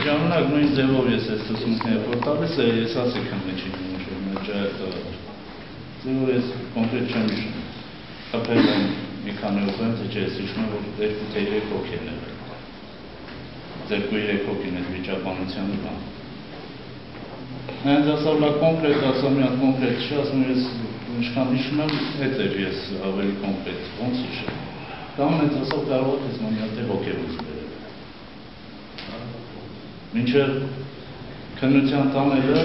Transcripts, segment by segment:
Ժամանակ նույն ձևով ես այս ցուցմունքները որ տալիս է, ես ասի քննիչին ձևով ես կոնկրետ չեմ հիշում։ Խփել եմ մի քանի օգնած ես հիշում որ 2-3 հոգի են եղել։ 2-3 հոգին այդ վիճաբանությանը բան։ Հենց ասա լա կոնկրետ ասա մի հատ կոնկրետ չի ասում ես ինչքան հիշում եմ այդ էր ես ավելի կոնկրետ ոնց հիշեմ։ Կամ հենց ասա կարող ես մի հատ հոգևուց բերել։ Մինչև քննության տանելը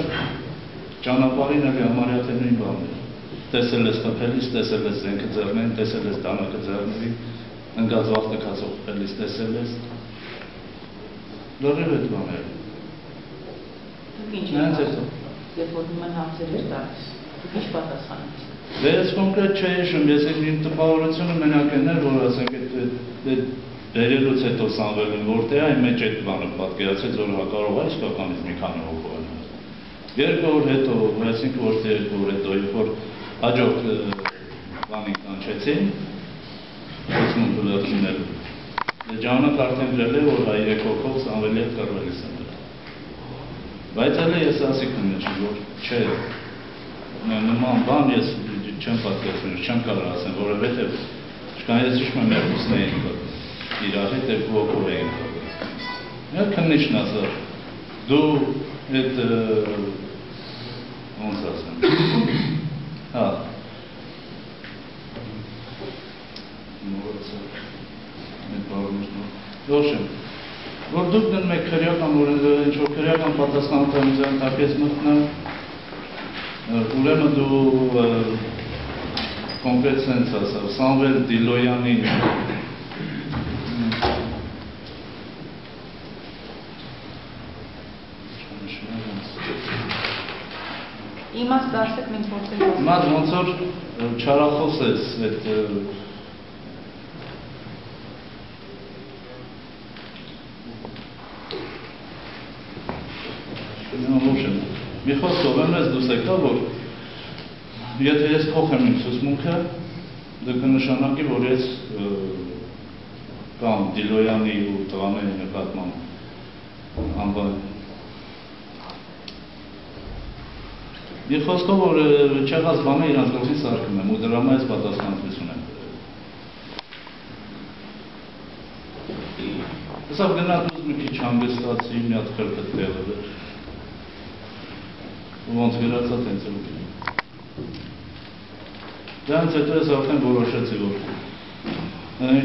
ճանապարհին էլի համարյա թե նույն բանն է։ Տեսել ես խփելիս, տեսել ես զենքը ձեռներին, տեսել ես դանակը ձեռների, ընկած վաղ տկածով խփելիս, տեսել ես։ Լրիվ այդ բաները։ Դուք ինչ եք երբ որ նման հարցեր եք տալիս, դուք ինչ պատասխան եք։ Դե ես կոնկրետ չէի հիշում, ես իմ տպավորությունը մենակ են էր, որ ասենք այդ բերելուց հետո Սամվելին որտեղ այն մեջ այդ բանը պատկերացրեց, որ կարող է իսկականից մի քանի հոգու են։ Երկու օր հետո, այսինքն ոչ թե երկու օր հետո, երբ որ հաջորդ բանին կանչեցին, ցուցմունքը լրացնելու։ Ժամանակ արդեն գրել է, որ 3 հոգով Սամվելի հետ կռվելիս են դրա։ Բայց էլ ես ասի քննիչին, որ չէ, նման բան ես չեմ պատկերացնում, չեմ կարող ասեմ, որովհետև չկան ես հիշում եմ երկուսն էին իրար հետ 2 հոգով էին կռվել։ Մեր քննիչն ասա, դու այդ ոնց ասեմ։ Հա։ Ոչմ, որ դուք դնում եք քրեական ինչ-որ քրեական պատասխանատվության տակ ես մտնում, ուրեմն դու կոնկրետ սենց ասավ, Սամվել Դիլոյանին Իմաց դարձեք մենք որտեղ Մադ ոնց որ չարախոս ես այդ մի խոսքով եմ ես դուս եկա, որ եթե ես փոխեմ իմ ցուցմունքը, դա կնշանակի, որ ես կամ Դիլոյանի ու տղաների նկատմամբ անվան մի խոսքով, որ չեղած բանը իրանց գլխին սարքում եմ ու դրա մեջ պատասխանատվություն եմ բերել։ Հեսա գնաց մի քիչ հանգստացի, մի հատ խրպետ տեղը բեր։ Ոնց գրացա տենց եմ գնում։ Դրանց հետո ես արդեն որոշեցի, որ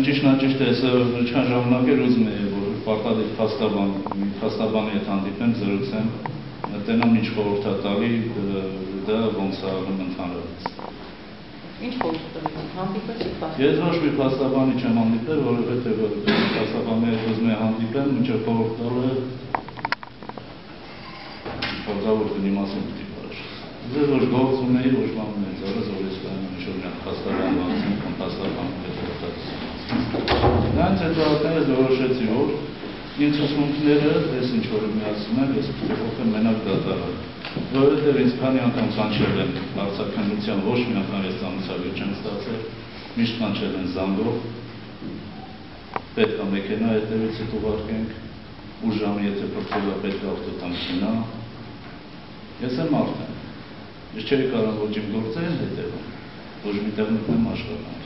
ճիշտ է, ես ինչքան ժամանակ էր ուզում էի, որ պարտադիր փաստաբանի հետ հանդիպեմ, զրուցեմ, տենամ ինչ խորհուրդ է տալի, դա ոնց է աղում ընդհանրապես։ Ինչ խորհուրդ տալիս, հանդիպեցիք փաստաբանի։ Ես ոչ մի փաստաբանի չեմ հանդիպել, որովհետև փաստաբանի հետ ուզում եմ հանդիպեմ, մինչև խորհուրդ տալը Պարտավոր կնի մասին պիտի բարաշես։ Ձեր ոչ գործ ունեի, ոչ բան ունեի, զորս որ ես կայանում ինչ-որ միակ փաստաբան վաղցին, կամ փաստաբան հետ որտացի։ Նրանց հետո արդեն ես որոշեցի, որ իմ ցուցմունքները, ես ինչ-որ միացում եմ, ես պիտի փոխեմ մենակ դատարան։ Որովհետև ինձ քանի անգամ կանչել են հարցաքննության, ոչ մի անգամ ես ծանոթալի չեմ ստացել, միշտ կանչել են զանգով, պետք է մեքենա հետևից հետ ուղարկենք, ուր ժամի եթե փրկվելա պետք է ավտոտանքինա։ Ես եմ արդեն, ես չէի կարող ոչ իմ գործերին հետևում, ոչ մի տեղ մտնեմ աշխատանք։